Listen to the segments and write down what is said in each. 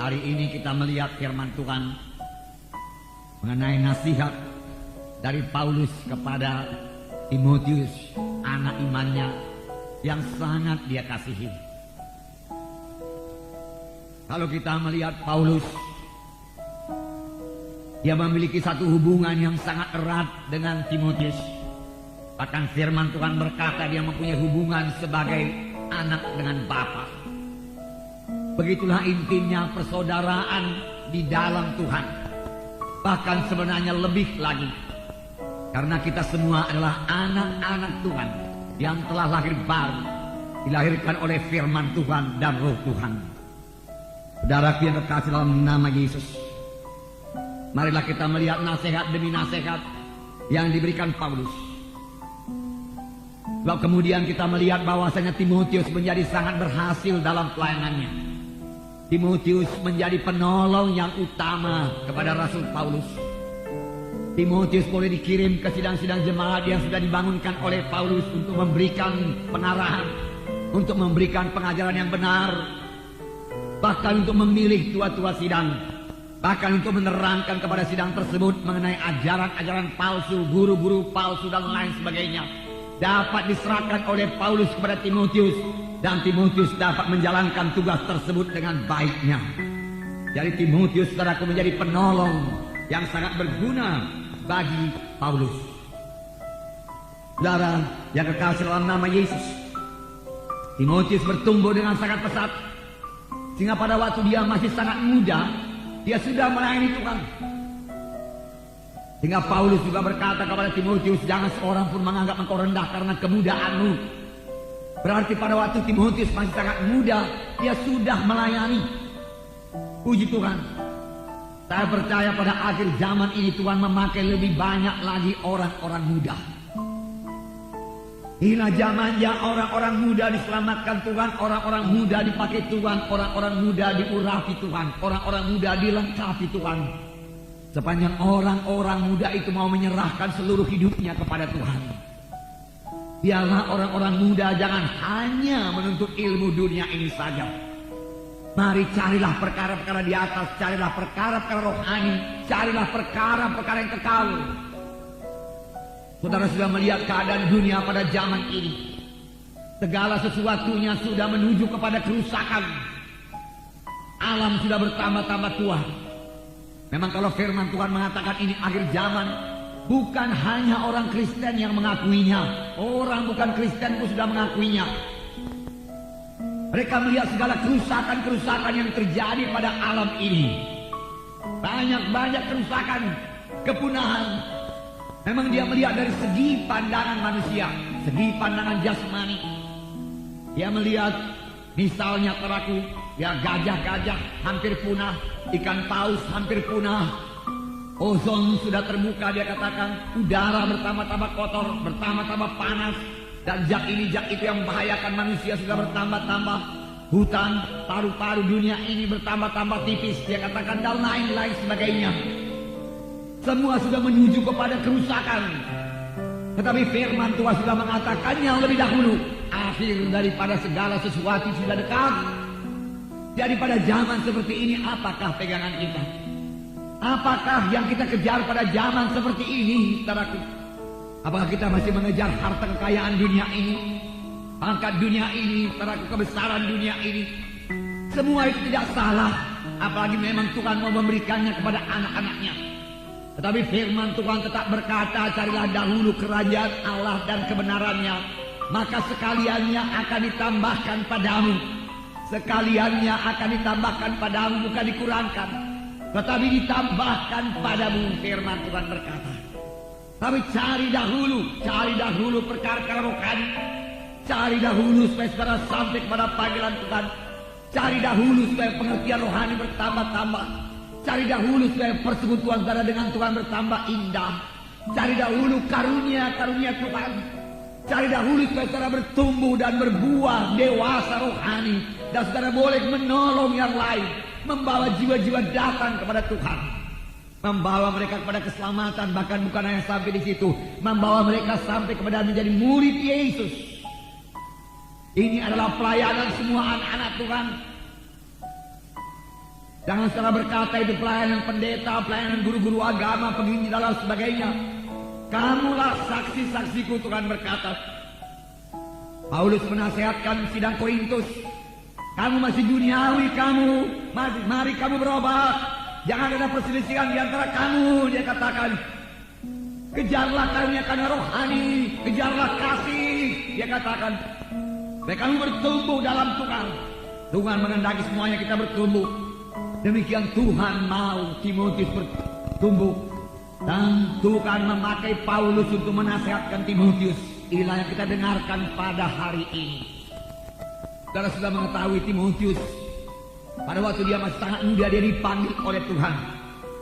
Hari ini kita melihat firman Tuhan mengenai nasihat dari Paulus kepada Timotius, anak imannya yang sangat dia kasihi. Kalau kita melihat Paulus, dia memiliki satu hubungan yang sangat erat dengan Timotius. Bahkan firman Tuhan berkata dia mempunyai hubungan sebagai anak dengan bapa. Begitulah intinya persaudaraan di dalam Tuhan. Bahkan sebenarnya lebih lagi, karena kita semua adalah anak-anak Tuhan yang telah lahir baru, dilahirkan oleh firman Tuhan dan roh Tuhan. Saudaraku yang terkasih dalam nama Yesus, marilah kita melihat nasihat demi nasihat yang diberikan Paulus. Lalu kemudian kita melihat bahwasanya Timotius menjadi sangat berhasil dalam pelayanannya. Timotius menjadi penolong yang utama kepada Rasul Paulus. Timotius boleh dikirim ke sidang-sidang jemaat yang sudah dibangunkan oleh Paulus untuk memberikan pengarahan, untuk memberikan pengajaran yang benar, bahkan untuk memilih tua-tua sidang, bahkan untuk menerangkan kepada sidang tersebut mengenai ajaran-ajaran palsu, guru-guru palsu dan lain sebagainya, dapat diserahkan oleh Paulus kepada Timotius, dan Timotius dapat menjalankan tugas tersebut dengan baiknya. Jadi Timotius, saudaraku, menjadi penolong yang sangat berguna bagi Paulus. Saudara yang kekasih dalam nama Yesus, Timotius bertumbuh dengan sangat pesat, sehingga pada waktu dia masih sangat muda, dia sudah melayani Tuhan. Sehingga Paulus juga berkata kepada Timotius, jangan seorang pun menganggap engkau rendah karena kemudaanmu. Berarti pada waktu Timotius masih sangat muda, dia sudah melayani. Puji Tuhan. Saya percaya pada akhir zaman ini Tuhan memakai lebih banyak lagi orang-orang muda. Inilah zamannya orang-orang muda diselamatkan Tuhan, orang-orang muda dipakai Tuhan, orang-orang muda diurapi Tuhan, orang-orang muda dilengkapi Tuhan. Sepanjang orang-orang muda itu mau menyerahkan seluruh hidupnya kepada Tuhan. Biarlah orang-orang muda jangan hanya menuntut ilmu dunia ini saja. Mari carilah perkara-perkara di atas, carilah perkara-perkara rohani, carilah perkara-perkara yang kekal. Saudara sudah melihat keadaan dunia pada zaman ini. Segala sesuatunya sudah menuju kepada kerusakan. Alam sudah bertambah-tambah tua. Memang kalau firman Tuhan mengatakan ini akhir zaman, bukan hanya orang Kristen yang mengakuinya. Orang bukan Kristen pun sudah mengakuinya. Mereka melihat segala kerusakan-kerusakan yang terjadi pada alam ini. Banyak-banyak kerusakan, kepunahan. Memang dia melihat dari segi pandangan manusia, segi pandangan jasmani. Dia melihat misalnya teraku, ya gajah-gajah hampir punah, ikan paus hampir punah. Ozon sudah terbuka, dia katakan. Udara bertambah-tambah kotor, bertambah-tambah panas. Dan zat ini, zat itu yang membahayakan manusia sudah bertambah-tambah. Hutan, paru-paru dunia ini bertambah-tambah tipis, dia katakan, dan lain-lain sebagainya. Semua sudah menuju kepada kerusakan. Tetapi firman Tuhan sudah mengatakan yang lebih dahulu, akhir daripada segala sesuatu sudah dekat. Jadi pada zaman seperti ini, apakah pegangan kita? Apakah yang kita kejar pada zaman seperti ini, saudaraku? Apakah kita masih mengejar harta kekayaan dunia ini, pangkat dunia ini, saudaraku, kebesaran dunia ini? Semua itu tidak salah, apalagi memang Tuhan mau memberikannya kepada anak-anaknya. Tetapi firman Tuhan tetap berkata, carilah dahulu kerajaan Allah dan kebenarannya, maka sekaliannya akan ditambahkan padamu. Sekaliannya akan ditambahkan padamu, bukan dikurangkan, tetapi ditambahkan padamu, firman Tuhan berkata. Tapi cari dahulu perkara-perkara rohani. Cari dahulu supaya saudara sampai kepada panggilan Tuhan. Cari dahulu supaya pengertian rohani bertambah-tambah. Cari dahulu supaya persekutuan saudara dengan Tuhan bertambah indah. Cari dahulu karunia-karunia Tuhan. Cari dahulu supaya saudara bertumbuh dan berbuah dewasa rohani. Dan saudara boleh menolong yang lain, membawa jiwa-jiwa datang kepada Tuhan, membawa mereka kepada keselamatan. Bahkan bukan hanya sampai di situ, membawa mereka sampai kepada menjadi murid Yesus. Ini adalah pelayanan semua anak-anak Tuhan. Jangan salah berkata itu pelayanan pendeta, pelayanan guru-guru agama, begini dan sebagainya. Kamulah saksi-saksiku, Tuhan berkata. Paulus menasihatkan sidang Korintus, kamu masih duniawi, mari kamu berobat. Jangan ada perselisihan di antara kamu, dia katakan. Kejarlah karunia karena rohani, kejarlah kasih, dia katakan. Baik kamu bertumbuh dalam Tuhan. Tuhan mengendaki semuanya kita bertumbuh. Demikian Tuhan mau Timotius bertumbuh. Dan Tuhan memakai Paulus untuk menasihatkan Timotius. Inilah yang kita dengarkan pada hari ini. Saudara sudah mengetahui Timotius. Pada waktu dia masih sangat muda, dia dipanggil oleh Tuhan.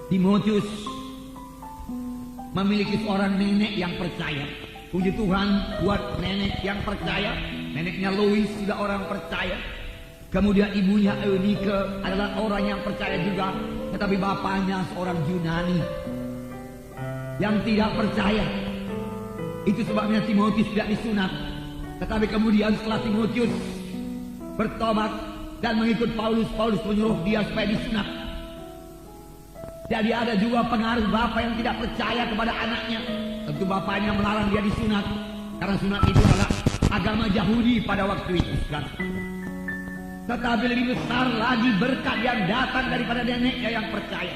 Timotius memiliki seorang nenek yang percaya. Puji Tuhan buat nenek yang percaya. Neneknya Lois sudah orang percaya. Kemudian ibunya Eunike adalah orang yang percaya juga. Tetapi bapaknya seorang Yunani yang tidak percaya. Itu sebabnya Timotius tidak disunat. Tetapi kemudian setelah Timotius bertobat dan mengikut Paulus, Paulus menyuruh dia supaya disunat. Jadi ada juga pengaruh bapak yang tidak percaya kepada anaknya. Tentu bapaknya melarang dia disunat. Karena sunat itu adalah agama Yahudi pada waktu itu. Tetapi lebih besar lagi berkat yang datang daripada neneknya yang percaya.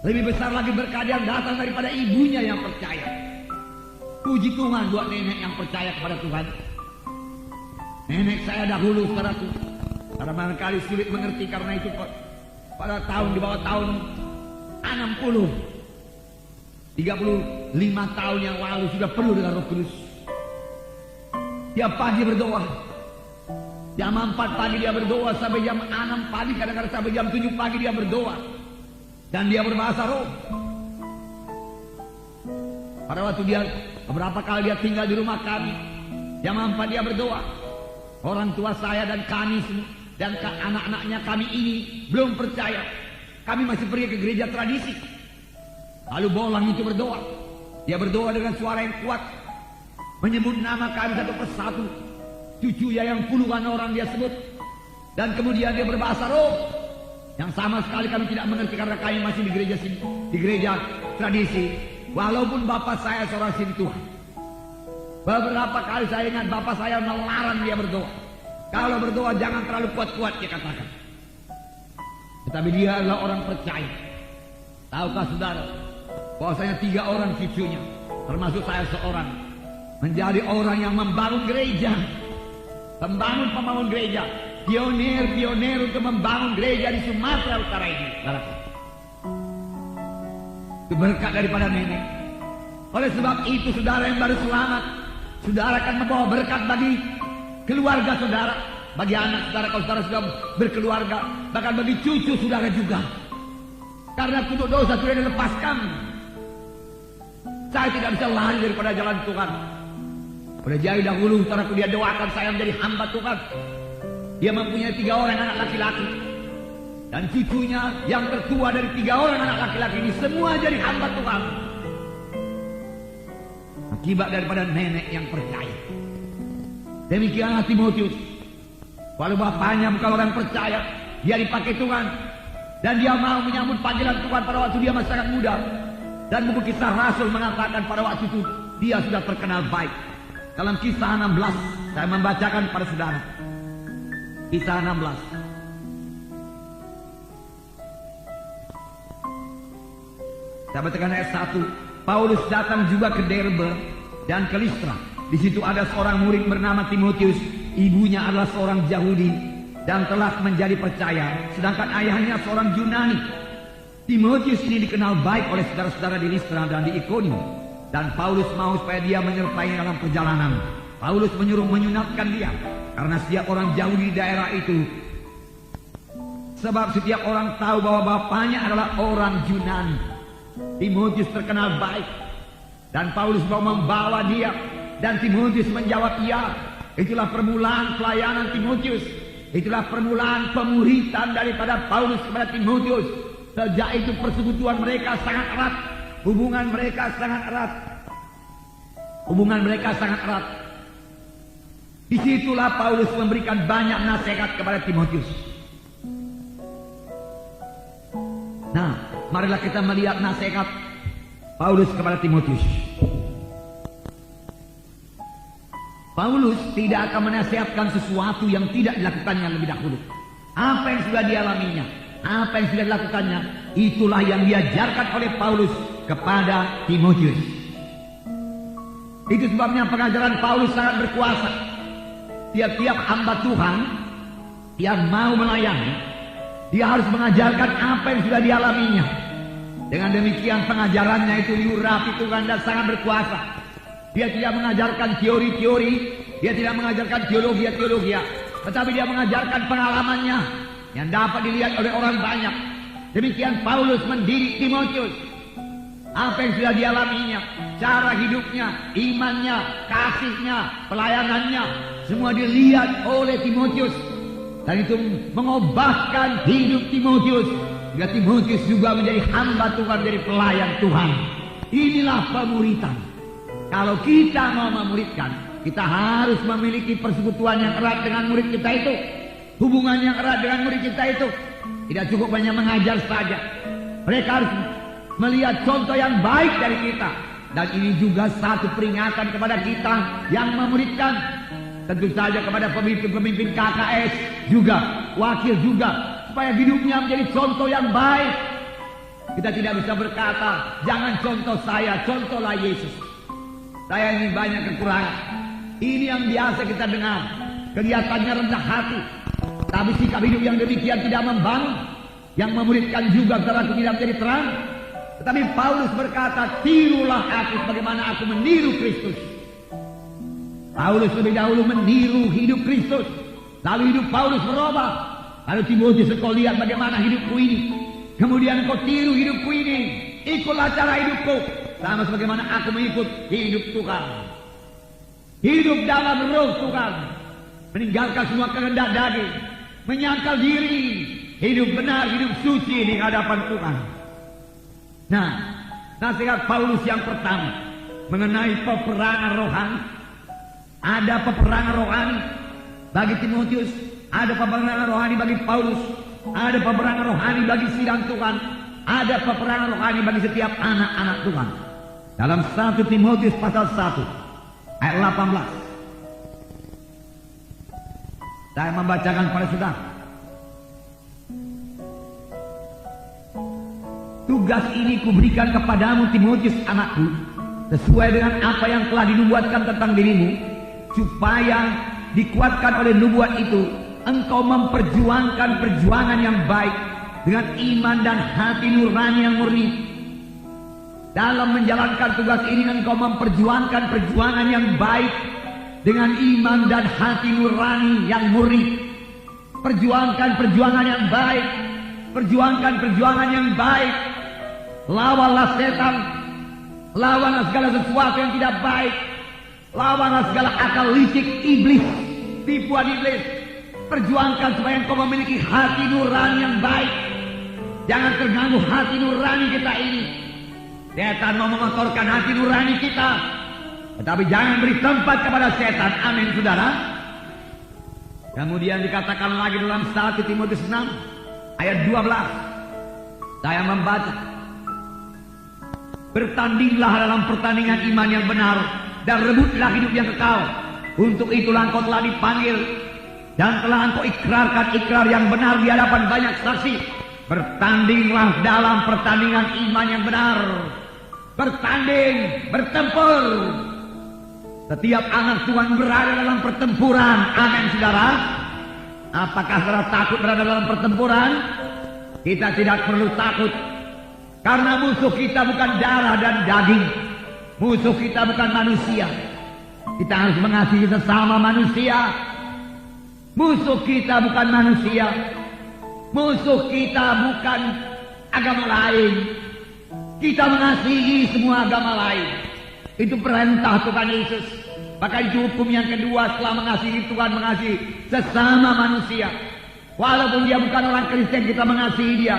Lebih besar lagi berkat yang datang daripada ibunya yang percaya. Puji Tuhan buat nenek yang percaya kepada Tuhan. Nenek saya dahulu, saudaraku, karena barangkali sulit mengerti karena itu pada tahun di bawah tahun 60, 35 tahun yang lalu sudah penuh dengan Roh Kudus. Tiap pagi berdoa. Jam 4 pagi dia berdoa sampai jam 6 pagi, kadang-kadang sampai jam 7 pagi dia berdoa. Dan dia berbahasa roh. Pada waktu dia beberapa kali dia tinggal di rumah kami, jam 4 dia berdoa. Orang tua saya dan kami dan anak-anaknya kami ini belum percaya. Kami masih pergi ke gereja tradisi. Lalu Bolang itu berdoa. Dia berdoa dengan suara yang kuat, menyebut nama kami satu persatu. Cucunya yang puluhan orang dia sebut. Dan kemudian dia berbahasa roh yang sama sekali kami tidak mengerti karena kami masih di gereja tradisi. Walaupun bapak saya seorang sintuhan. Beberapa kali saya ingat bapak saya melarang dia berdoa. Kalau berdoa jangan terlalu kuat-kuat, dia katakan. Tetapi dia adalah orang percaya. Tahukah saudara, bahwasanya 3 orang cucunya, termasuk saya seorang, menjadi orang yang membangun gereja. Pembangun gereja, pionir untuk membangun gereja di Sumatera Utara ini. Itu berkat daripada nenek. Oleh sebab itu saudara yang baru selamat, saudara akan membawa berkat bagi keluarga saudara, bagi anak saudara kalau saudara sudah berkeluarga, bahkan bagi cucu saudara juga. Karena kutuk dosa sudah dilepaskan. Saya tidak bisa lari daripada jalan Tuhan. Udah jauh dahulu saudaraku dia doakan saya menjadi hamba Tuhan. Dia mempunyai 3 orang anak laki-laki. Dan cucunya yang tertua dari 3 orang anak laki-laki ini semua jadi hamba Tuhan. Akibat daripada nenek yang percaya. Demikianlah Timotius. Walau bapaknya bukan orang percaya, dia dipakai Tuhan. Dan dia mau menyambut panggilan Tuhan pada waktu dia masih sangat muda. Dan buku Kisah Rasul mengatakan pada waktu itu dia sudah terkenal baik. Dalam Kisah 16 saya membacakan pada saudara. Kisah 16. Saya bacakan ayat 1. Paulus datang juga ke Derbe dan ke Listra. Di situ ada seorang murid bernama Timotius. Ibunya adalah seorang Yahudi dan telah menjadi percaya, sedangkan ayahnya seorang Yunani. Timotius ini dikenal baik oleh saudara-saudara di Listra dan di Ikonium. Dan Paulus mau supaya dia menyertai dalam perjalanan. Paulus menyuruh menyunatkan dia karena setiap orang Yahudi di daerah itu. Sebab setiap orang tahu bahwa bapaknya adalah orang Yunani. Timotius terkenal baik dan Paulus mau membawa dia, dan Timotius menjawab iya. Itulah permulaan pelayanan Timotius. Itulah permulaan pemuritan daripada Paulus kepada Timotius. Sejak itu persekutuan mereka sangat erat. Hubungan mereka sangat erat. Disitulah Paulus memberikan banyak nasihat kepada Timotius. Nah, marilah kita melihat nasihat Paulus kepada Timotius. Paulus tidak akan menasihatkan sesuatu yang tidak dilakukannya lebih dahulu. Apa yang sudah dialaminya, apa yang sudah dilakukannya, itulah yang diajarkan oleh Paulus kepada Timotius. Itu sebabnya pengajaran Paulus sangat berkuasa. Tiap-tiap hamba Tuhan yang mau melayani, dia harus mengajarkan apa yang sudah dialaminya. Dengan demikian pengajarannya itu diurapi Tuhan dan sangat berkuasa. Dia tidak mengajarkan teori-teori, dia tidak mengajarkan teologi-teologi, tetapi dia mengajarkan pengalamannya yang dapat dilihat oleh orang banyak. Demikian Paulus mendidik Timotius. Apa yang sudah dialaminya, cara hidupnya, imannya, kasihnya, pelayanannya, semua dilihat oleh Timotius. Dan itu mengubahkan hidup Timotius. Hingga Timotius juga menjadi hamba Tuhan, menjadi pelayan Tuhan. Inilah pemuritan. Kalau kita mau memuridkan, kita harus memiliki persekutuan yang erat dengan murid kita itu. Hubungan yang erat dengan murid kita itu. Tidak cukup hanya mengajar saja. Mereka harus melihat contoh yang baik dari kita. Dan ini juga satu peringatan kepada kita yang memuridkan. Tentu saja kepada pemimpin-pemimpin KKS juga, wakil juga, supaya hidupnya menjadi contoh yang baik. Kita tidak bisa berkata, jangan contoh saya, contohlah Yesus. Saya ini banyak kekurangan. Ini yang biasa kita dengar. Kelihatannya rendah hati, tapi sikap hidup yang demikian tidak membangun. Yang memuridkan juga terlalu tidak menjadi terang. Tetapi Paulus berkata, tirulah aku bagaimana aku meniru Kristus. Paulus lebih dahulu meniru hidup Kristus. Lalu hidup Paulus berubah. Lalu Timotius, engkau lihat bagaimana hidupku ini. Kemudian engkau tiru hidupku ini. Ikutlah cara hidupku. Sama sebagaimana aku mengikut hidup Tuhan. Hidup dalam roh Tuhan. Meninggalkan semua kehendak daging. Menyangkal diri. Hidup benar, hidup suci di hadapan Tuhan. Nah, nasihat Paulus yang pertama mengenai peperangan rohani. Ada peperangan rohani bagi Timotius, ada peperangan rohani bagi Paulus, ada peperangan rohani bagi sidang Tuhan, ada peperangan rohani bagi setiap anak-anak Tuhan. Dalam 1 Timotius pasal 1 ayat 18, saya membacakan pada saudara. Tugas ini kuberikan kepadamu Timotius anakku, sesuai dengan apa yang telah dinubuatkan tentang dirimu, supaya dikuatkan oleh nubuat itu, engkau memperjuangkan perjuangan yang baik dengan iman dan hati nurani yang murni. Dalam menjalankan tugas ini, engkau memperjuangkan perjuangan yang baik dengan iman dan hati nurani yang murni. Perjuangkan perjuangan yang baik, perjuangkan perjuangan yang baik. Lawanlah setan, lawanlah segala sesuatu yang tidak baik, lawanlah segala akal licik iblis, tipuan iblis. Perjuangkan supaya engkau memiliki hati nurani yang baik. Jangan terganggu hati nurani kita ini. Setan mau mengotorkan hati nurani kita, tetapi jangan beri tempat kepada setan. Amin, saudara. Kemudian dikatakan lagi dalam 1 Timotius 6 ayat 12. Saya membaca, bertandinglah dalam pertandingan iman yang benar dan rebutlah hidup yang kekal. Untuk itulah engkau telah dipanggil dan telah engkau ikrarkan ikrar yang benar di hadapan banyak saksi. Bertandinglah dalam pertandingan iman yang benar. Bertanding, bertempur. Setiap anak Tuhan berada dalam pertempuran. Amin, saudara. Apakah saudara takut berada dalam pertempuran? Kita tidak perlu takut. Karena musuh kita bukan darah dan daging. Musuh kita bukan manusia. Kita harus mengasihi sesama manusia. Musuh kita bukan manusia. Musuh kita bukan agama lain. Kita mengasihi semua agama lain. Itu perintah Tuhan Yesus. Maka itu hukum yang kedua setelah mengasihi Tuhan, mengasihi sesama manusia. Walaupun dia bukan orang Kristen, kita mengasihi dia.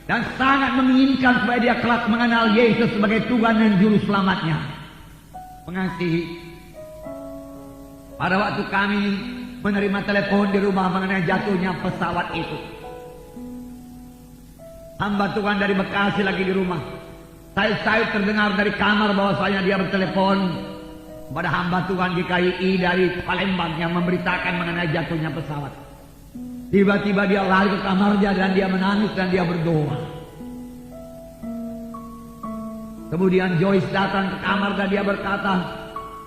Dan sangat menginginkan supaya dia kelak mengenal Yesus sebagai Tuhan dan Juru Selamatnya. Mengasihi. Pada waktu kami menerima telepon di rumah mengenai jatuhnya pesawat itu, Hamba Tuhan dari Bekasi lagi di rumah. Saya terdengar dari kamar bahwasanya dia bertelepon kepada hamba Tuhan GKI dari Palembang yang memberitakan mengenai jatuhnya pesawat. Tiba-tiba dia lari ke kamarnya dan dia menangis dan dia berdoa. Kemudian Joyce datang ke kamar dan dia berkata,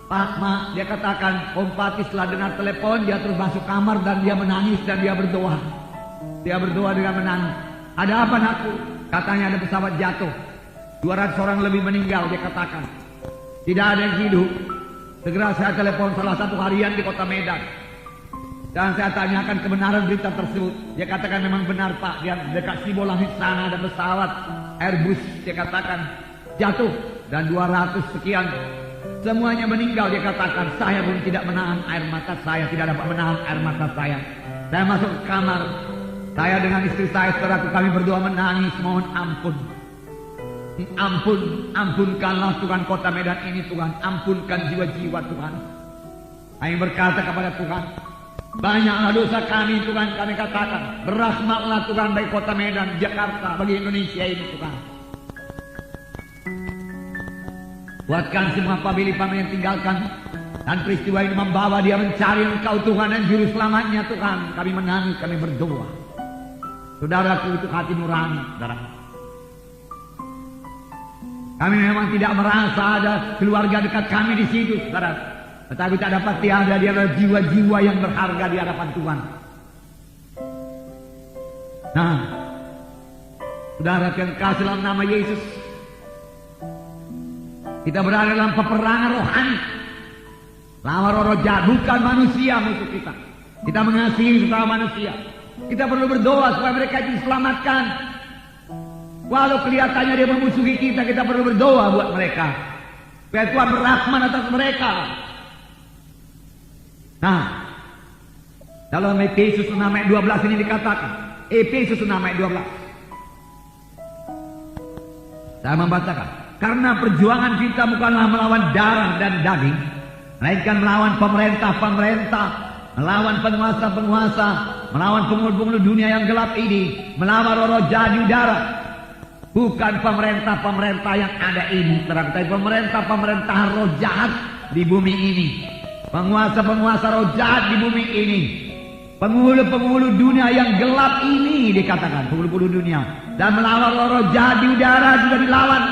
Pak, Ma, dia katakan, Om Pati setelah dengar telepon, dia terus masuk kamar dan dia menangis dan dia berdoa. Dia berdoa dengan menangis. Ada apa, Nakku? Katanya ada pesawat jatuh. 200 orang lebih meninggal, dia katakan. Tidak ada yang hidup. Segera saya telepon salah satu harian di kota Medan. Dan saya tanyakan kebenaran berita tersebut. Dia katakan memang benar, Pak. Dia dekat Sibolangit sana ada pesawat Airbus. Dia katakan jatuh dan 200 sekian semuanya meninggal. Dia katakan saya pun tidak menahan air mata saya, tidak dapat menahan air mata saya. Saya masuk ke kamar, saya dengan istri saya, saudaraku, kami berdua menangis mohon ampun. Ampunkanlah Tuhan kota Medan ini, Tuhan. Ampunkan jiwa-jiwa, Tuhan. Kami berkata kepada Tuhan, banyaklah dosa kami, Tuhan. Kami katakan, berahmatlah Tuhan bagi kota Medan, Jakarta, bagi Indonesia ini, Tuhan. Kuatkan semua pamili-pamili yang tinggalkan. Dan peristiwa ini membawa dia mencari Engkau, Tuhan, dan juru selamatnya, Tuhan. Kami menangis, kami berdoa. Saudaraku, itu hati nurani, saudara. Kami memang tidak merasa ada keluarga dekat kami di situ, saudara. Tetapi tak dapat tiada, dia adalah jiwa-jiwa yang berharga di hadapan Tuhan. Nah, saudara yang kasih dalam nama Yesus, kita berada dalam peperangan rohani. Lawan roh jahat, bukan manusia musuh kita. Kita mengasihi sesama manusia. Kita perlu berdoa supaya mereka diselamatkan. Walau kelihatannya dia memusuhi kita, kita perlu berdoa buat mereka. Supaya Tuhan berrahmat atas mereka. Nah, dalam Efesus 6 ayat 12 ini dikatakan, Efesus 6 ayat 12. Saya membacakan, karena perjuangan kita bukanlah melawan darah dan daging, melainkan melawan pemerintah-pemerintah, melawan penguasa-penguasa, melawan penghulu-penghulu dunia yang gelap ini, melawan roh-roh jahat di udara. Bukan pemerintah-pemerintah yang ada ini, tetapi pemerintah-pemerintah roh jahat di bumi ini, penguasa-penguasa roh jahat di bumi ini, penghulu-penghulu dunia yang gelap ini, dikatakan penghulu-penghulu dunia, dan melawan roh-roh jahat di udara juga dilawan.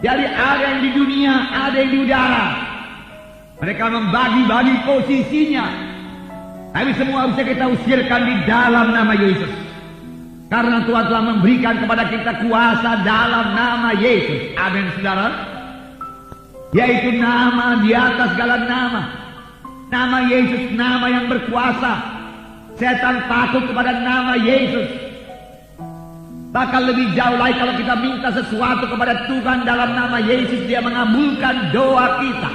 Jadi ada yang di dunia, ada yang di udara. Mereka membagi-bagi posisinya, tapi semua bisa kita usirkan di dalam nama Yesus. Karena Tuhan telah memberikan kepada kita kuasa dalam nama Yesus. Amin, saudara. Yaitu nama di atas segala nama. Nama Yesus, nama yang berkuasa. Setan takut kepada nama Yesus. Bahkan lebih jauh lagi kalau kita minta sesuatu kepada Tuhan dalam nama Yesus, Dia mengabulkan doa kita.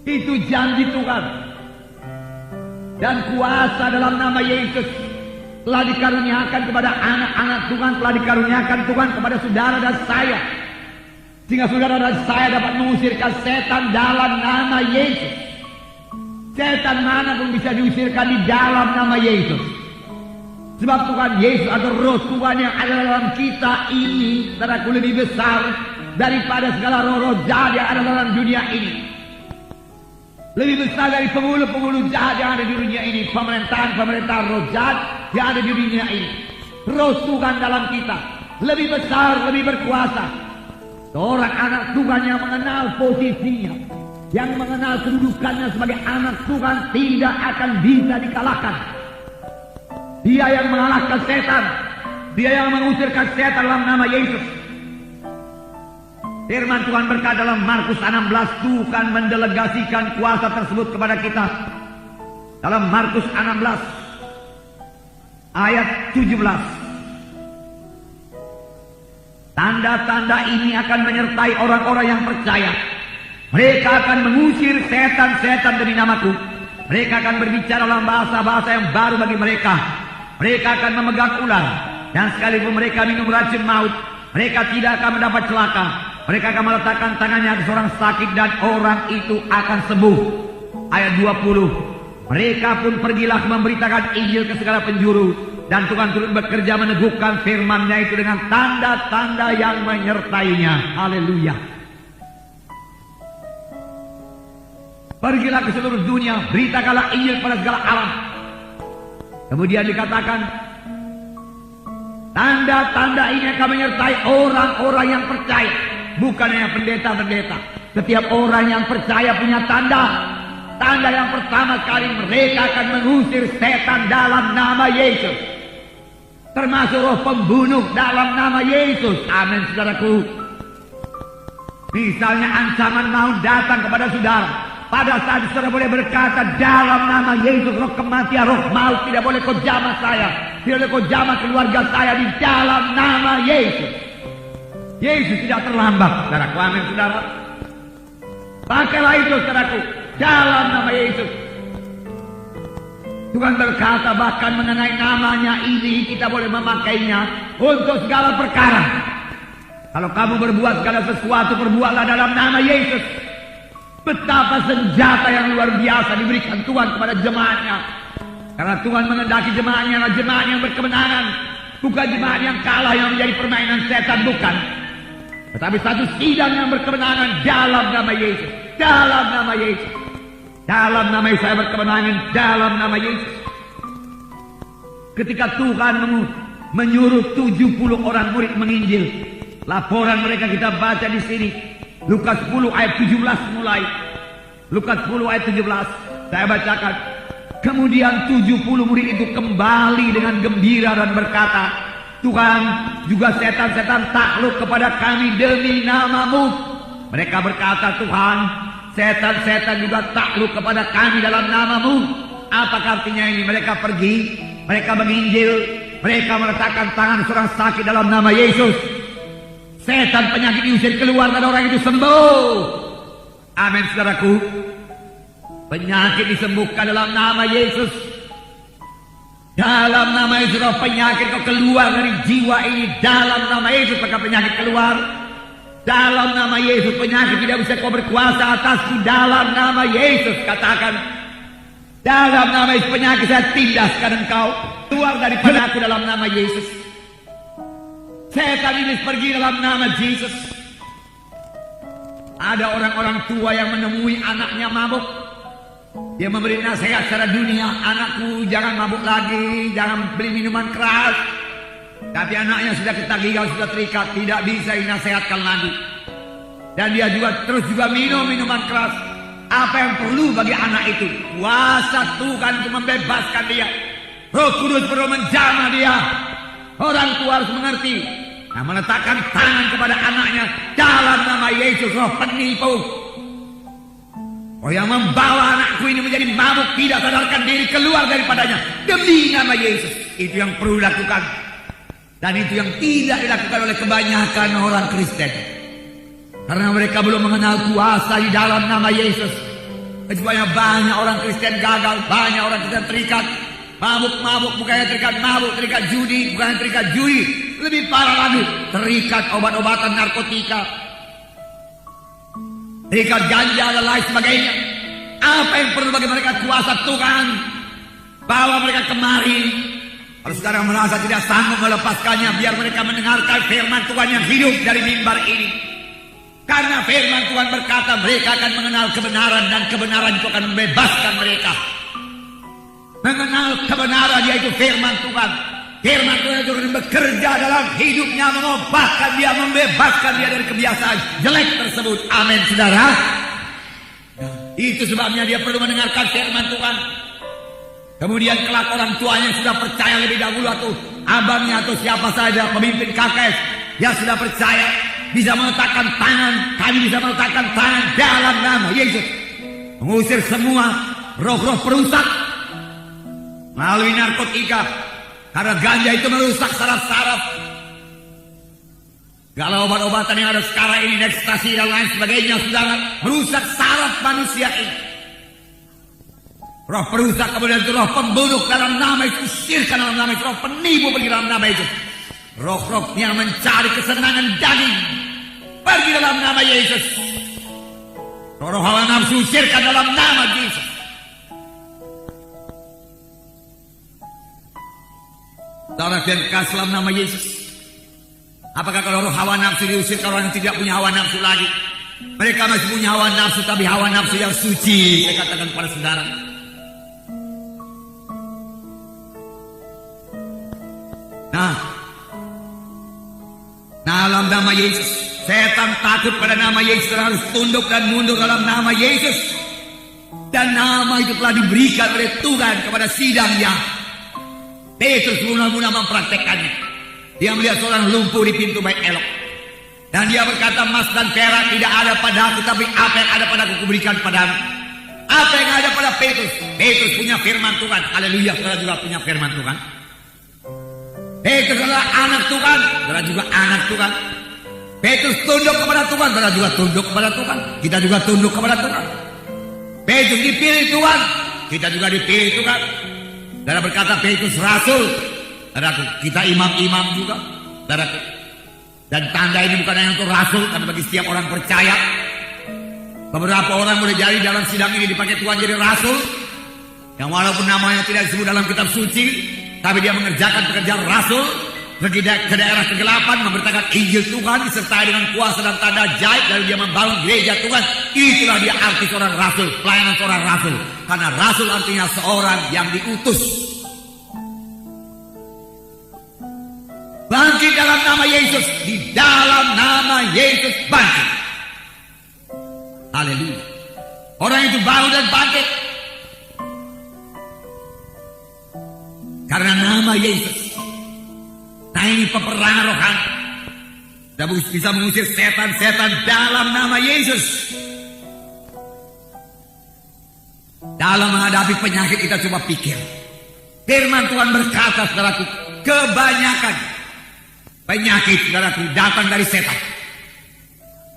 Itu janji Tuhan. Dan kuasa dalam nama Yesus telah dikaruniakan kepada anak-anak Tuhan, telah dikaruniakan Tuhan kepada saudara dan saya, sehingga saudara dan saya dapat mengusirkan setan dalam nama Yesus. Setan mana pun bisa diusirkan di dalam nama Yesus. Sebab Tuhan Yesus atau roh Tuhan yang ada dalam kita ini, saudaraku, lebih besar daripada segala roh-roh jahat yang ada dalam dunia ini. Lebih besar dari penghulu-penghulu jahat yang ada di dunia ini, pemerintahan-pemerintahan roh jahat yang ada di dunia ini. Roh Tuhan dalam kita lebih besar, lebih berkuasa. Seorang anak Tuhan yang mengenal posisinya, yang mengenal kedudukannya sebagai anak Tuhan, tidak akan bisa dikalahkan. Dia yang mengalahkan setan, Dia yang mengusirkan setan dalam nama Yesus. Firman Tuhan berkata dalam Markus 16, Tuhan mendelegasikan kuasa tersebut kepada kita. Dalam Markus 16 ayat 17. Tanda-tanda ini akan menyertai orang-orang yang percaya. Mereka akan mengusir setan-setan demi namaku. Mereka akan berbicara dalam bahasa-bahasa yang baru bagi mereka. Mereka akan memegang ular. Dan sekalipun mereka minum racun maut, mereka tidak akan mendapat celaka. Mereka akan meletakkan tangannya ke seorang sakit dan orang itu akan sembuh. Ayat 20. Mereka pun pergilah memberitakan Injil ke segala penjuru, dan Tuhan turut bekerja meneguhkan firman-Nya itu dengan tanda-tanda yang menyertainya. Haleluya. Pergilah ke seluruh dunia, beritakanlah Injil pada segala alam. Kemudian dikatakan, tanda-tanda ini akan menyertai orang-orang yang percaya. Bukan hanya pendeta-pendeta. Setiap orang yang percaya punya tanda. Tanda yang pertama kali, mereka akan mengusir setan dalam nama Yesus. Termasuk roh pembunuh dalam nama Yesus. Amin, saudaraku. Misalnya ancaman maut datang kepada saudara, pada saat saudara boleh berkata, dalam nama Yesus, roh kematian, roh maut tidak boleh kau jamah saya, tidak boleh kau jamah keluarga saya, di dalam nama Yesus. Yesus tidak terlambat, saudaraku. Amin, saudara. Pakailah itu, saudaraku, dalam nama Yesus. Tuhan berkata bahkan mengenai namanya ini kita boleh memakainya untuk segala perkara. Kalau kamu berbuat segala sesuatu, perbuatlah dalam nama Yesus. Betapa senjata yang luar biasa diberikan Tuhan kepada jemaatnya. Karena Tuhan mengendaki jemaatnya adalah jemaat yang berkemenangan, bukan jemaat yang kalah yang menjadi permainan setan, bukan. Tetapi satu sidang yang berkemenangan dalam nama Yesus. Dalam nama Yesus. Dalam nama Yesus saya berkemenangan, dalam nama Yesus. Ketika Tuhan menyuruh 70 orang murid menginjil, laporan mereka kita baca di sini. Lukas 10 ayat 17 mulai. Lukas 10 ayat 17. Saya bacakan. Kemudian 70 murid itu kembali dengan gembira dan berkata, Tuhan, juga setan-setan takluk kepada kami demi nama-Mu. Mereka berkata, Tuhan, setan-setan juga takluk kepada kami dalam nama-Mu. Apa artinya ini? Mereka pergi, mereka menginjil, mereka meletakkan tangan seorang sakit dalam nama Yesus. Setan penyakit diusir keluar dan orang itu sembuh. Amin, saudaraku. Penyakit disembuhkan dalam nama Yesus. Dalam nama Yesus, roh penyakit kau keluar dari jiwa ini. Dalam nama Yesus maka penyakit keluar. Dalam nama Yesus penyakit tidak bisa kau berkuasa atasku. Dalam nama Yesus katakan, dalam nama Yesus penyakit saya tindaskan engkau. Keluar daripada aku dalam nama Yesus. Setan iblis pergi dalam nama Yesus. Ada orang-orang tua yang menemui anaknya mabuk. Dia memberi nasihat secara dunia, anakku jangan mabuk lagi, jangan beli minuman keras. Tapi anaknya sudah ketagihan, sudah terikat, tidak bisa dinasihatkan lagi. Dan dia juga terus minum minuman keras. Apa yang perlu bagi anak itu? Kuasa Tuhan untuk membebaskan dia. Roh Kudus perlu menjamah dia. Orang tua harus mengerti. Nah, meletakkan tangan kepada anaknya dalam nama Yesus, roh penipu. Oh, yang membawa anakku ini menjadi mabuk, tidak sadarkan diri, keluar daripadanya demi nama Yesus. Itu yang perlu dilakukan. Dan itu yang tidak dilakukan oleh kebanyakan orang Kristen. Karena mereka belum mengenal kuasa di dalam nama Yesus. Sebabnya banyak orang Kristen gagal, banyak orang Kristen terikat. Mabuk-mabuk, bukannya terikat mabuk, terikat judi, bukannya terikat judi. Lebih parah lagi, terikat obat-obatan narkotika, terikat ganja dan lain sebagainya. Apa yang perlu bagi mereka? Kuasa Tuhan. Bawa mereka kemari. Kalau sekarang merasa tidak sanggup melepaskannya, biar mereka mendengarkan firman Tuhan yang hidup dari mimbar ini. Karena firman Tuhan berkata mereka akan mengenal kebenaran, dan kebenaran itu akan membebaskan mereka. Mengenal kebenaran yaitu firman Tuhan. Firman Tuhan itu akan bekerja dalam hidupnya, mengubahkan dia, membebaskan dia dari kebiasaan jelek tersebut. Amin, saudara. Itu sebabnya dia perlu mendengarkan firman Tuhan. Kemudian kelak orang tuanya sudah percaya lebih dahulu, atau abangnya atau siapa saja, pemimpin KKS, dia sudah percaya, bisa meletakkan tangan, kami bisa meletakkan tangan dalam nama Yesus, mengusir semua roh-roh perusak melalui narkotika. Karena ganja itu merusak saraf-saraf. Kalau obat-obatan yang ada sekarang ini, ekstasi dan lain sebagainya, sudah merusak saraf manusia ini. Roh perusak, kemudian itu roh pembunuh dalam nama itu, sirkan dalam nama itu, roh penipu pergi dalam nama itu. Roh-roh yang mencari kesenangan daging pergi dalam nama Yesus. Roh hawa nafsu sirkan dalam nama Yesus. Saudara yang kasih dalam nama Yesus. Apakah kalau roh hawa nafsu diusir, kalau orang tidak punya hawa nafsu lagi? Mereka masih punya hawa nafsu, tapi hawa nafsu yang suci. Saya katakan kepada saudara. Nah, dalam nama Yesus, setan takut pada nama Yesus dan harus tunduk dan mundur dalam nama Yesus. Dan nama itu telah diberikan oleh Tuhan kepada sidangnya. Petrus mula-mula mempraktekannya. Dia melihat seorang lumpuh di pintu bait elok. Dan dia berkata, emas dan perak tidak ada padaku, tapi apa yang ada padaku kuberikan padamu. Apa yang ada pada Petrus? Petrus punya firman Tuhan. Haleluya, saudara juga punya firman Tuhan. Petrus adalah anak Tuhan, saudara juga anak Tuhan. Petrus tunduk kepada Tuhan, saudara juga tunduk kepada Tuhan. Kita juga tunduk kepada Tuhan. Petrus dipilih Tuhan, kita juga dipilih Tuhan. Saudara berkata Petrus rasul, saudaraku, kita imam-imam juga, saudaraku. Dan tanda ini bukan hanya untuk rasul, tapi bagi setiap orang percaya. Beberapa orang boleh jadi dalam sidang ini dipakai Tuhan jadi rasul, yang walaupun namanya tidak disebut dalam kitab suci, tapi dia mengerjakan pekerjaan rasul, pergi ke daerah kegelapan, memberitakan Injil Tuhan disertai dengan kuasa dan tanda ajaib, lalu dia membangun gereja Tuhan. Itulah dia arti seorang rasul, pelayanan seorang rasul. Karena rasul artinya seorang yang diutus. Bangkit dalam nama Yesus, di dalam nama Yesus bangkit. Haleluya. Orang itu bangun dan bangkit karena nama Yesus. Nah, ini peperangan rohani. Kita bisa mengusir setan-setan dalam nama Yesus. Dalam menghadapi penyakit kita coba pikir. Firman Tuhan berkata, saudaraku, kebanyakan penyakit, saudaraku, datang dari setan.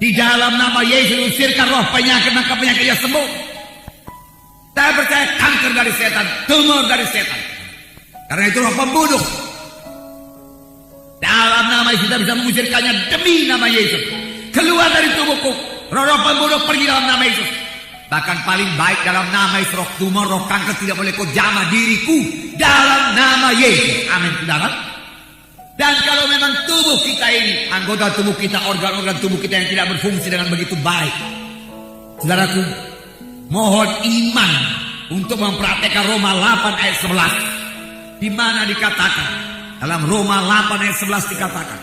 Di dalam nama Yesus usirkan roh penyakit, maka penyakitnya sembuh. Saya percaya kanker dari setan, tumor dari setan. Karena itu roh pembunuh. Dalam nama Yesus kita bisa mengusirkannya demi nama Yesus. Keluar dari tubuhku, roh pembunuh pergi dalam nama Yesus. Bahkan paling baik dalam nama Yesus, roh tumor, roh kanker tidak boleh kau jamah diriku dalam nama Yesus. Amin, saudara. Dan kalau memang tubuh kita ini, anggota tubuh kita, organ-organ tubuh kita yang tidak berfungsi dengan begitu baik, saudaraku, mohon iman untuk mempraktekkan Roma 8 ayat 11, di mana dikatakan, dalam Roma 8 ayat 11 dikatakan,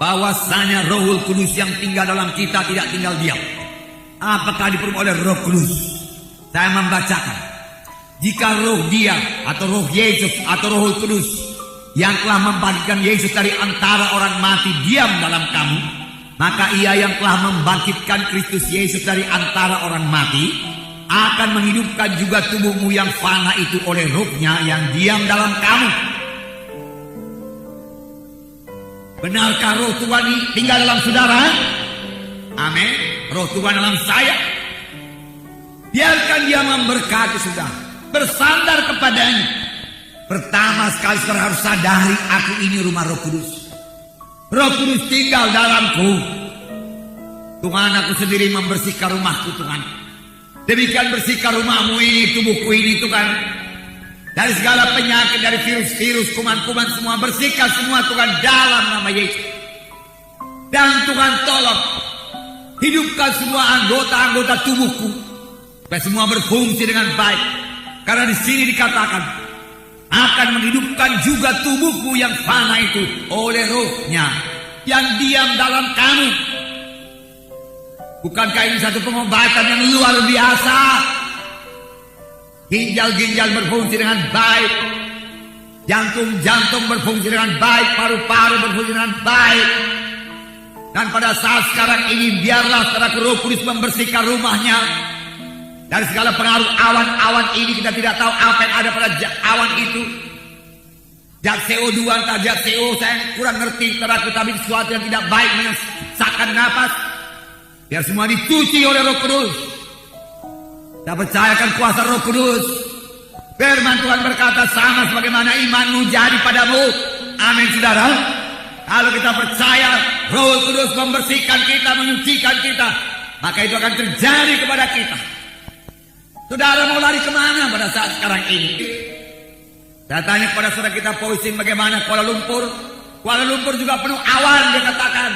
bahwasanya Rohul Kudus yang tinggal dalam kita tidak tinggal diam. Apakah diperoleh oleh Roh Kudus? Saya membacakan, jika roh dia atau roh Yesus atau Rohul Kudus yang telah membangkitkan Yesus dari antara orang mati diam dalam kamu, maka ia yang telah membangkitkan Kristus Yesus dari antara orang mati akan menghidupkan juga tubuhmu yang fana itu oleh rohnya yang diam dalam kamu. Benarkah roh Tuhan ini tinggal dalam saudara? Amin. Roh Tuhan dalam saya. Biarkan dia memberkati saudara. Bersandar kepadanya. Pertama sekali saudara harus sadari, aku ini rumah Roh Kudus. Roh Kudus tinggal dalamku. Tuhan, aku sendiri membersihkan rumahku, Tuhan. Demikian bersihkan rumahmu ini, tubuhku ini, Tuhan. Dari segala penyakit, dari virus-virus, kuman-kuman semua, bersihkan semua, Tuhan, dalam nama Yesus. Dan Tuhan tolong hidupkan semua anggota-anggota tubuhku supaya semua berfungsi dengan baik. Karena di sini dikatakan akan menghidupkan juga tubuhmu yang fana itu oleh rohnya yang diam dalam kamu. Bukankah ini satu pengobatan yang luar biasa? Ginjal-ginjal berfungsi dengan baik, jantung-jantung berfungsi dengan baik, paru-paru berfungsi dengan baik. Dan pada saat sekarang ini biarlah saudara Roh Kudus membersihkan rumahnya dari segala pengaruh awan-awan ini. Kita tidak tahu apa yang ada pada awan itu. Zat CO2 atau zat CO, saya kurang ngerti saudaraku, tapi sesuatu yang tidak baik menyesakkan napas. Biar semua dicuci oleh Roh Kudus. Kita percayakan kuasa Roh Kudus. Firman Tuhan berkata, sama sebagaimana imanmu jadi padamu. Amin, saudara. Kalau kita percaya Roh Kudus membersihkan kita, menyucikan kita, maka itu akan terjadi kepada kita. Saudara mau lari kemana pada saat sekarang ini? Saya tanya kepada saudara kita Poising bagaimana Kuala Lumpur. Kuala Lumpur juga penuh awan dia katakan.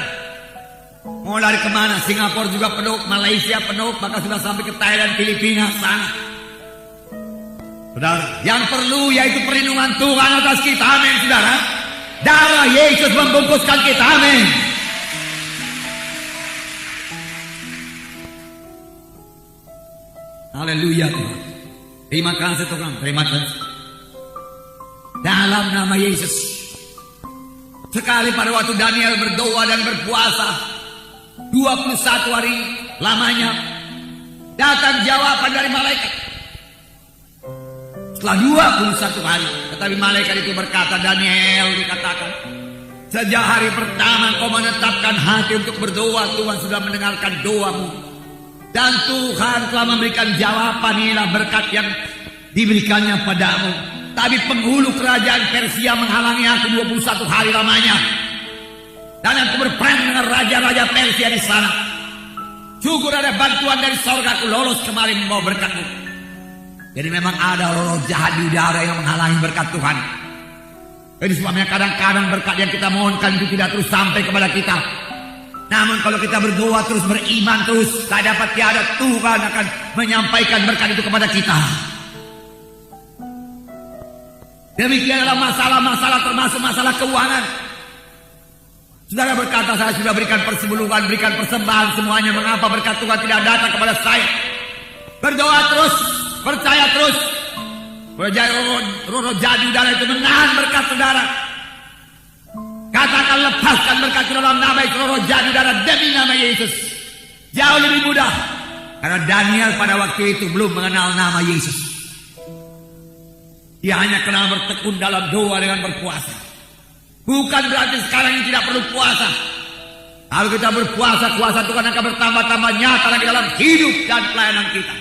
Mau lari kemana? Singapura juga penuh, Malaysia penuh, bahkan sudah sampai ke Thailand, Filipina sana. Saudara, yang perlu yaitu perlindungan Tuhan atas kita. Amin, saudara. Darah Yesus membungkuskan kita. Amin. Haleluya Tuhan. Terima kasih Tuhan. Terima kasih. Dalam nama Yesus. Sekali pada waktu Daniel berdoa dan berpuasa 21 hari lamanya, datang jawaban dari malaikat. Setelah 21 hari, tetapi malaikat itu berkata, Daniel, dikatakan, sejak hari pertama kau menetapkan hati untuk berdoa, Tuhan sudah mendengarkan doamu. Dan Tuhan telah memberikan jawaban, inilah berkat yang diberikannya padamu. Tapi penghulu kerajaan Persia menghalangi aku 21 hari lamanya. Dan aku berperang dengan raja-raja Persia di sana. Syukur ada bantuan dari sorga, aku lolos kemarin membawa berkatmu. Jadi memang ada roh jahat di udara yang menghalangi berkat Tuhan. Jadi sebabnya kadang-kadang berkat yang kita mohonkan itu tidak terus sampai kepada kita. Namun kalau kita berdoa terus, beriman terus, tak dapat tiada, Tuhan akan menyampaikan berkat itu kepada kita. Demikianlah masalah-masalah termasuk masalah keuangan. Saudara berkata, saya sudah berikan persebuluhan, berikan persembahan semuanya. Mengapa berkat Tuhan tidak datang kepada saya? Berdoa terus, percaya terus. Percaya roh jadi udara itu menahan berkat saudara. Katakan lepaskan berkat dalam nama itu, roh jadi udara demi nama Yesus. Jauh lebih mudah. Karena Daniel pada waktu itu belum mengenal nama Yesus. Dia hanya kenal bertekun dalam doa dengan berpuasa. Bukan berarti sekarang ini tidak perlu puasa. Kalau kita berpuasa, kuasa Tuhan akan bertambah-tambah nyata lagi dalam hidup dan pelayanan kita.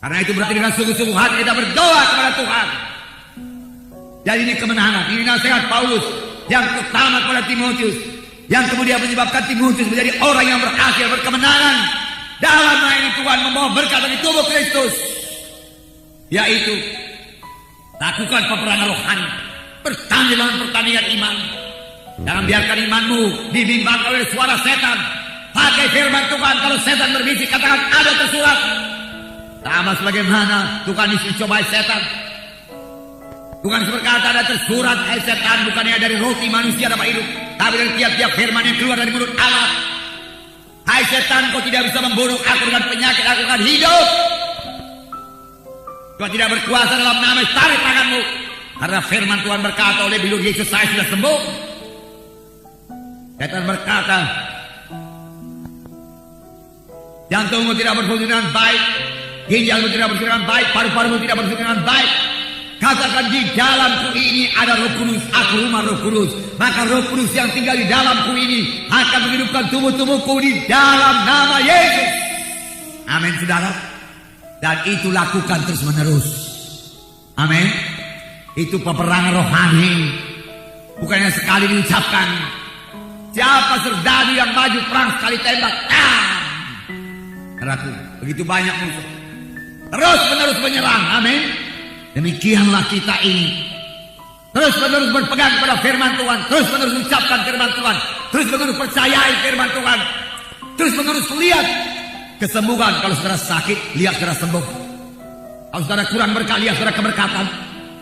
Karena itu berarti dengan sungguh-sungguh hati kita berdoa kepada Tuhan. Jadi ini kemenangan, ini nasihat Paulus yang pertama kepada Timotius, yang kemudian menyebabkan Timotius menjadi orang yang berhasil, berkemenangan dalam melayani Tuhan, membawa berkat bagi tubuh Kristus. Yaitu lakukan peperangan rohani, bertanding dalam pertandingan iman. Jangan biarkan imanmu dibimbang oleh suara setan. Pakai firman Tuhan. Kalau setan berbisik, katakan ada tersurat. Sama sebagaimana Tuhan dicobai setan. Tuhan berkata ada tersurat, hai setan, bukannya dari roti manusia dapat hidup, tapi dari tiap-tiap firman yang keluar dari mulut Allah. Hai setan, kau tidak bisa membunuh aku dengan penyakit, aku akan hidup. Kau tidak berkuasa dalam nama, tarik tanganmu. Karena firman Tuhan berkata, oleh bilur Yesus saya sudah sembuh. Setan berkata, jantungmu tidak berfungsi dengan baik, ginjalmu tidak berfungsi dengan baik, paru-parumu tidak berfungsi dengan baik. Katakan di dalamku ini ada Roh Kudus, aku rumah Roh Kudus. Maka Roh Kudus yang tinggal di dalamku ini akan menghidupkan tubuh-tubuhku di dalam nama Yesus. Amin, saudara. Dan itu lakukan terus menerus. Amin. Itu peperangan rohani. Bukannya sekali diucapkan. Siapa serdadu yang maju perang sekali tembak, Saudaraku, begitu banyak musuh. Terus menerus menyerang. Amin. Demikianlah kita ini. Terus menerus berpegang pada firman Tuhan. Terus menerus mengucapkan firman Tuhan. Terus menerus percayai firman Tuhan. Terus menerus lihat kesembuhan. Kalau saudara sakit, lihat saudara sembuh. Kalau saudara kurang berkat, lihat saudara keberkatan.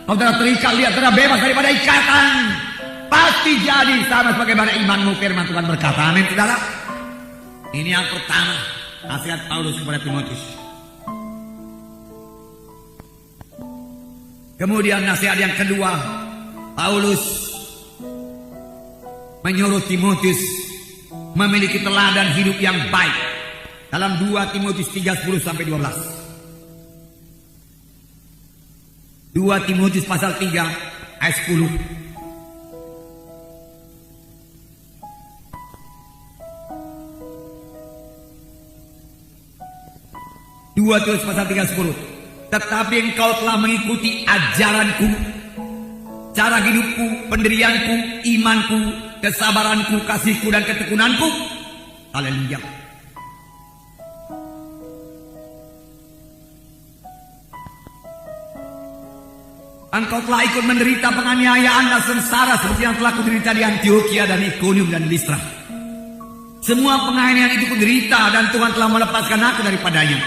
Kalau saudara terikat, lihat saudara bebas daripada ikatan. Pasti jadi sama sebagaimana imanmu, firman Tuhan berkata. Amin, saudara. Ini yang pertama, nasihat Paulus kepada Timotius. Kemudian nasihat yang kedua, Paulus menyuruh Timotius memiliki teladan hidup yang baik. Dalam 2 Timotius 3:10-12. 2 Timotius pasal 3 ayat 10. Dua Timotius pasal 3:10. Tetapi engkau telah mengikuti ajaranku, cara hidupku, pendirianku, imanku, kesabaranku, kasihku, dan ketekunanku. Haleluya. Engkau telah ikut menderita penganiayaan dan sengsara seperti yang telah kuderita di Antioquia dan Ikonium dan Listra. Semua penganiayaan itu kuderita dan Tuhan telah melepaskan aku daripadanya.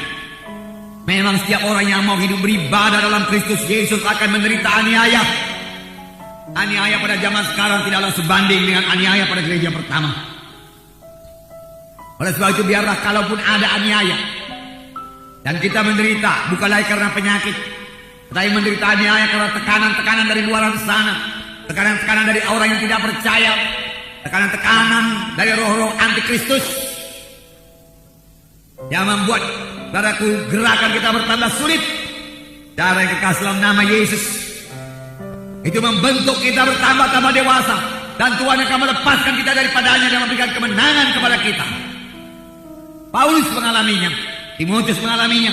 Memang setiap orang yang mau hidup beribadah dalam Kristus Yesus akan menderita aniaya. Aniaya pada zaman sekarang tidaklah sebanding dengan aniaya pada gereja pertama. Oleh sebab itu biarlah kalaupun ada aniaya dan kita menderita bukan lagi karena penyakit, tetapi menderita aniaya karena tekanan-tekanan dari luar sana, tekanan-tekanan dari orang yang tidak percaya, tekanan-tekanan dari roh-roh antikristus yang membuat saudaraku gerakan kita bertambah sulit. Cara yang kekasih dalam nama Yesus itu membentuk kita bertambah-tambah dewasa, dan Tuhan akan melepaskan kita daripadanya dan memberikan kemenangan kepada kita. Paulus mengalaminya, Timotius mengalaminya.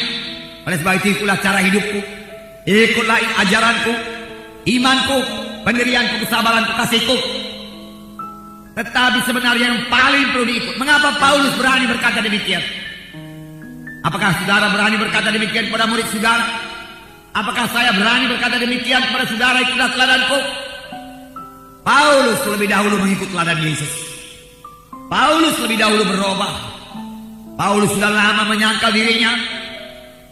Oleh sebab itu itulah cara hidupku, ikutlah ajaranku, imanku, pendirianku, kesabaranku, kasihku. Tetapi sebenarnya yang paling perlu diikut. Mengapa Paulus berani berkata demikian? Apakah saudara berani berkata demikian kepada murid saudara? Apakah saya berani berkata demikian kepada saudara? Itulah teladanku. Paulus lebih dahulu mengikut teladan Yesus. Paulus lebih dahulu berubah. Paulus sudah lama menyangkal dirinya.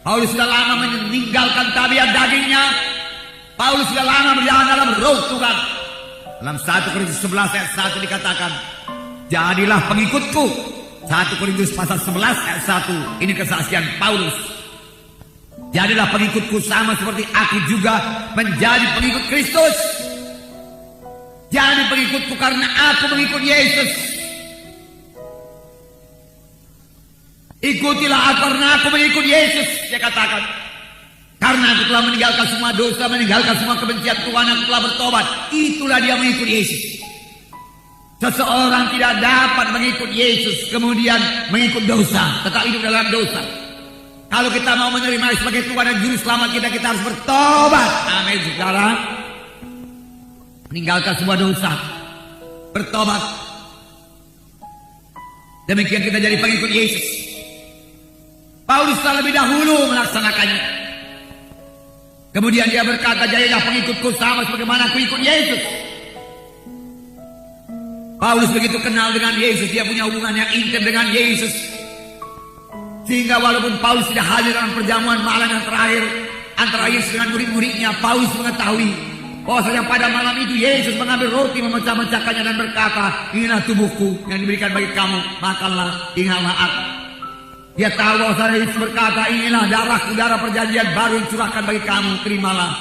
Paulus sudah lama meninggalkan tabiat dagingnya. Paulus sudah lama berjalan dalam roh Tuhan. Dalam 1 Korintus 11 ayat 1 dikatakan, jadilah pengikutku. 1 Korintus pasal 11 ayat 1. Ini kesaksian Paulus. Jadilah pengikutku sama seperti aku juga menjadi pengikut Kristus. Jadi pengikutku karena aku mengikut Yesus. Ikutilah aku karena aku mengikut Yesus, dia katakan. Karena aku telah meninggalkan semua dosa, meninggalkan semua kebencian Tuhan, aku telah bertobat. Itulah dia mengikut Yesus. Seseorang tidak dapat mengikut Yesus kemudian mengikut dosa, tetap hidup dalam dosa. Kalau kita mau menerima sebagai Tuhan dan Juru Selamat kita harus bertobat. Amin, saudara. Meninggalkan semua dosa, bertobat. Demikian kita jadi pengikut Yesus. Paulus telah lebih dahulu melaksanakannya. Kemudian dia berkata, jadilah pengikutku sama sebagaimana aku ikut Yesus. Paulus begitu kenal dengan Yesus, dia punya hubungan yang intim dengan Yesus. Sehingga walaupun Paulus tidak hadir dalam perjamuan malam yang terakhir antara Yesus dengan murid-muridnya, Paulus mengetahui bahwasanya pada malam itu Yesus mengambil roti, memecah-mecahkannya dan berkata, inilah tubuhku yang diberikan bagi kamu, makanlah, ingatlah aku. Dia tahu bahwasanya Yesus berkata, inilah darahku, darah perjanjian baru yang curahkan bagi kamu, terimalah.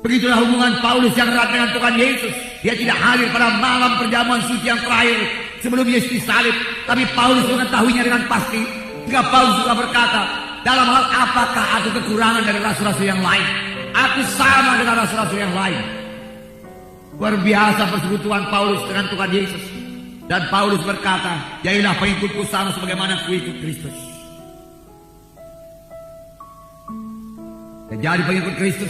Begitulah hubungan Paulus yang erat dengan Tuhan Yesus. Dia tidak hadir pada malam perjamuan suci yang terakhir sebelum Yesus disalib, tapi Paulus mengetahuinya dengan pasti. Jika Paulus juga berkata, dalam hal apakah aku kekurangan dari rasul-rasul yang lain? Aku sama dengan rasul-rasul yang lain. Luar biasa persekutuan Paulus dengan Tuhan Yesus. Dan Paulus berkata, jadilah pengikutku sama sebagaimana aku ikut Kristus. Jadi pengikut Kristus